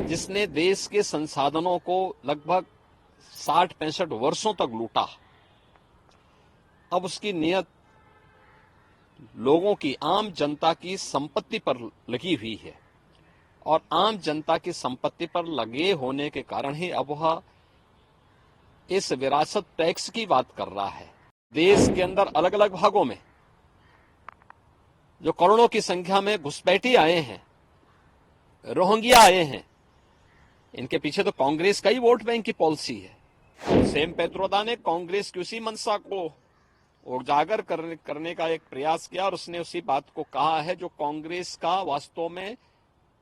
जिसने देश के संसाधनों को लगभग 60-65 वर्षों तक लूटा, अब उसकी नियत लोगों की, आम जनता की संपत्ति पर लगी हुई है। और आम जनता की संपत्ति पर लगे होने के कारण ही अब वह इस विरासत टैक्स की बात कर रहा है। देश के अंदर अलग अलग भागों में जो करोड़ों की संख्या में घुसपैठी आए हैं, रोहिंग्या आए हैं, इनके पीछे तो कांग्रेस का ही वोट बैंक की पॉलिसी है। सेम पेत्रोदा ने कांग्रेस की उसी मंशा को उजागर करने का एक प्रयास किया और उसने उसी बात को कहा है जो कांग्रेस का वास्तव में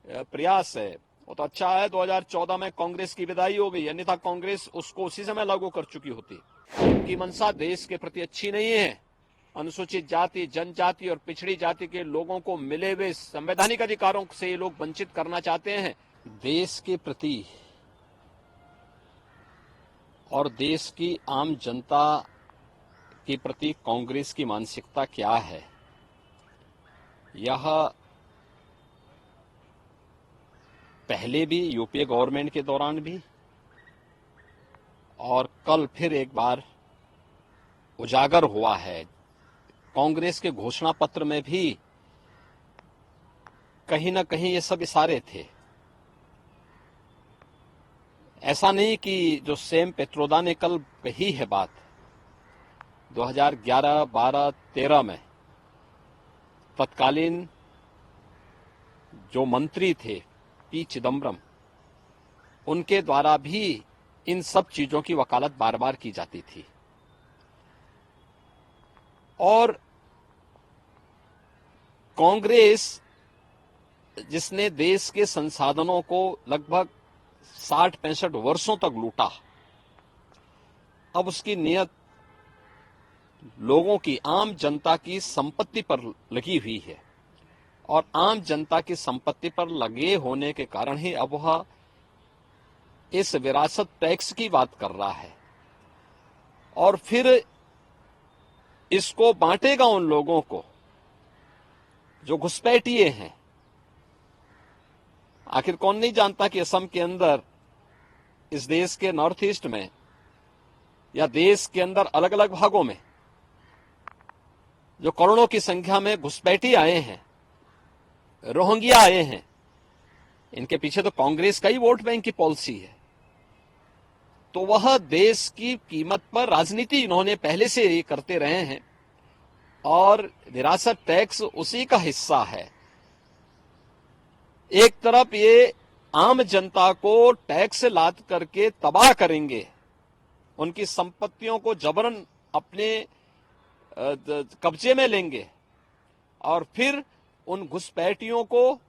प्रयास है। वो तो अच्छा है 2014 में कांग्रेस की विदाई हो गई, अन्यथा कांग्रेस उसको उसी समय लागू कर चुकी होती। उनकी मंशा देश के प्रति अच्छी नहीं है। अनुसूचित जाति, जनजाति और पिछड़ी जाति के लोगों को मिले हुए संवैधानिक अधिकारों से ये लोग वंचित करना चाहते हैं। देश के प्रति और देश की आम जनता के प्रति कांग्रेस की मानसिकता क्या है, यह पहले भी यूपीए गवर्नमेंट के दौरान भी और कल फिर एक बार उजागर हुआ है। कांग्रेस के घोषणा पत्र में भी कहीं न कहीं ये सब इशारे थे। ऐसा नहीं कि जो सेम पेत्रोदा ने कल कही है बात 2011, 12, 13 में तत्कालीन जो मंत्री थे पी चिदम्बरम, उनके द्वारा भी इन सब चीजों की वकालत बार बार की जाती थी। और कांग्रेस जिसने देश के संसाधनों को लगभग 60-65 वर्षों तक लूटा, अब उसकी नियत लोगों की, आम जनता की संपत्ति पर लगी हुई है। और आम जनता की संपत्ति पर लगे होने के कारण ही अब वह इस विरासत टैक्स की बात कर रहा है और फिर इसको बांटेगा उन लोगों को जो घुसपैठिए हैं। आखिर कौन नहीं जानता कि असम के अंदर, इस देश के नॉर्थ ईस्ट में या देश के अंदर अलग अलग भागों में जो करोड़ों की संख्या में घुसपैठी आए हैं, रोहिंग्या आए हैं, इनके पीछे तो कांग्रेस का ही वोट बैंक की पॉलिसी है। तो वह देश की कीमत पर राजनीति इन्होंने पहले से ही करते रहे हैं और विरासत टैक्स उसी का हिस्सा है। एक तरफ ये आम जनता को टैक्स लाद करके तबाह करेंगे, उनकी संपत्तियों को जबरन अपने कब्जे में लेंगे और फिर उन घुसपैठियों को,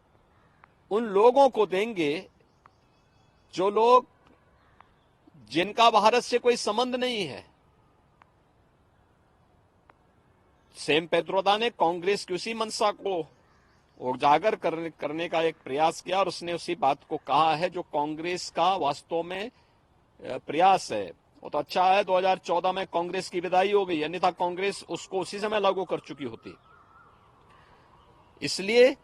उन लोगों को देंगे जो लोग, जिनका भारत से कोई संबंध नहीं है। सेम पेत्रोदा ने कांग्रेस की उसी मंशा को उजागर करने का एक प्रयास किया और उसने उसी बात को कहा है जो कांग्रेस का वास्तव में प्रयास है। वो तो अच्छा है 2014 में कांग्रेस की विदाई हो गई, अन्यथा कांग्रेस उसको उसी समय लागू कर चुकी होती। इसलिए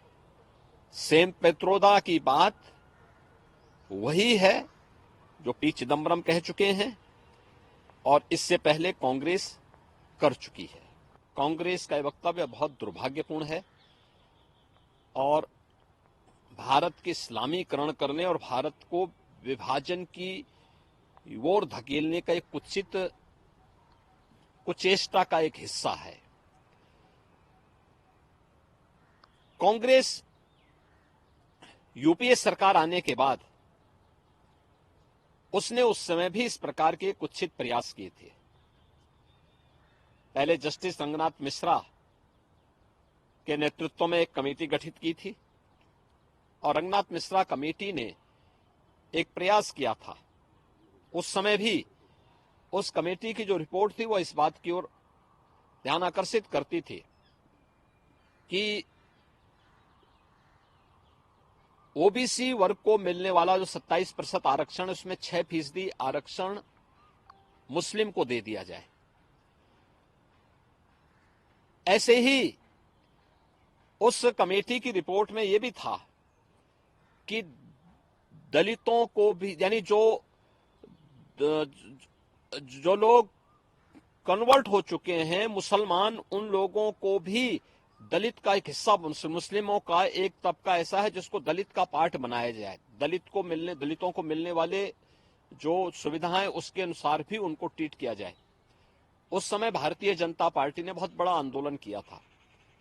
सेम पेत्रोदा की बात वही है जो पी चिदम्बरम कह चुके हैं और इससे पहले कांग्रेस कर चुकी है। कांग्रेस का यह वक्तव्य बहुत दुर्भाग्यपूर्ण है और भारत के इस्लामीकरण करने और भारत को विभाजन की ओर धकेलने का एक कुचेष्टा का एक हिस्सा है। कांग्रेस यूपीए सरकार आने के बाद उसने उस समय भी इस प्रकार के कुत्सित प्रयास किए थे। पहले जस्टिस रंगनाथ मिश्रा के नेतृत्व में एक कमेटी गठित की थी और रंगनाथ मिश्रा कमेटी ने एक प्रयास किया था। उस समय भी उस कमेटी की जो रिपोर्ट थी वो इस बात की ओर ध्यान आकर्षित करती थी कि ओबीसी वर्ग को मिलने वाला जो 27% आरक्षण, उसमें 6% आरक्षण मुस्लिम को दे दिया जाए। ऐसे ही उस कमेटी की रिपोर्ट में यह भी था कि दलितों को भी, यानी जो लोग कन्वर्ट हो चुके हैं मुसलमान, उन लोगों को भी दलित का एक हिस्सा, मुस्लिमों का एक तबका ऐसा है जिसको दलित का पार्ट बनाया जाए। दलितों को मिलने वाले जो सुविधाएं उसके अनुसार भी उनको ट्रीट किया जाए। उस समय भारतीय जनता पार्टी ने बहुत बड़ा आंदोलन किया था।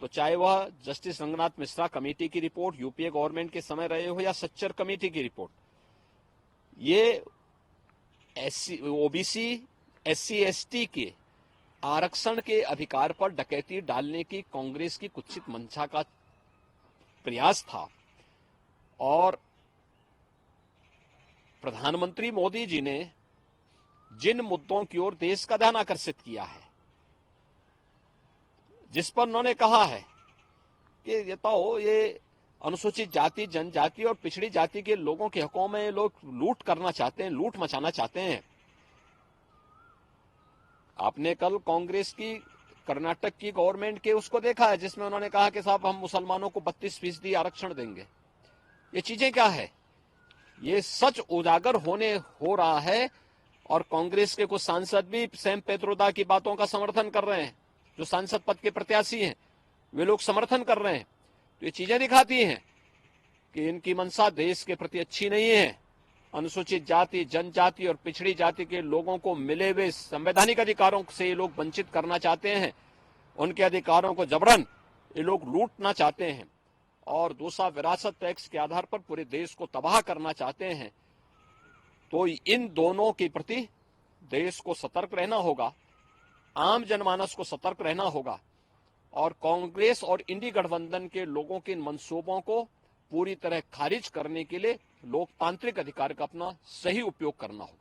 तो चाहे वह जस्टिस रंगनाथ मिश्रा कमेटी की रिपोर्ट यूपीए गवर्नमेंट के समय रहे हो या सच्चर कमेटी की रिपोर्ट, ये ओबीसी SC ST के आरक्षण के अधिकार पर डकैती डालने की कांग्रेस की कुत्सित मंशा का प्रयास था। और प्रधानमंत्री मोदी जी ने जिन मुद्दों की ओर देश का ध्यान आकर्षित किया है, जिस पर उन्होंने कहा है कि ये अनुसूचित जाति, जनजाति और पिछड़ी जाति के लोगों के हकों में लोग लूट करना चाहते हैं, लूट मचाना चाहते हैं। आपने कल कांग्रेस की कर्नाटक की गवर्नमेंट के उसको देखा है जिसमें उन्होंने कहा कि साहब हम मुसलमानों को 32% आरक्षण देंगे। ये चीजें क्या है? ये सच उजागर हो रहा है। और कांग्रेस के कुछ सांसद भी सैम पेत्रोदा की बातों का समर्थन कर रहे हैं, जो सांसद पद के प्रत्याशी हैं, वे लोग समर्थन कर रहे हैं। तो ये चीजें दिखाती हैं कि इनकी मंशा देश के प्रति अच्छी नहीं है। अनुसूचित जाति, जनजाति और पिछड़ी जाति के लोगों को मिले हुए संवैधानिक अधिकारों से ये लोग वंचित करना चाहते हैं। उनके अधिकारों को जबरन ये लोग लूटना चाहते हैं और दूसरा विरासत टैक्स के आधार पर पूरे देश को तबाह करना चाहते हैं। तो इन दोनों के प्रति देश को सतर्क रहना होगा, आम जनमानस को सतर्क रहना होगा और कांग्रेस और इंडी गठबंधन के लोगों के इन मंसूबों को पूरी तरह खारिज करने के लिए लोकतांत्रिक अधिकार का अपना सही उपयोग करना होगा।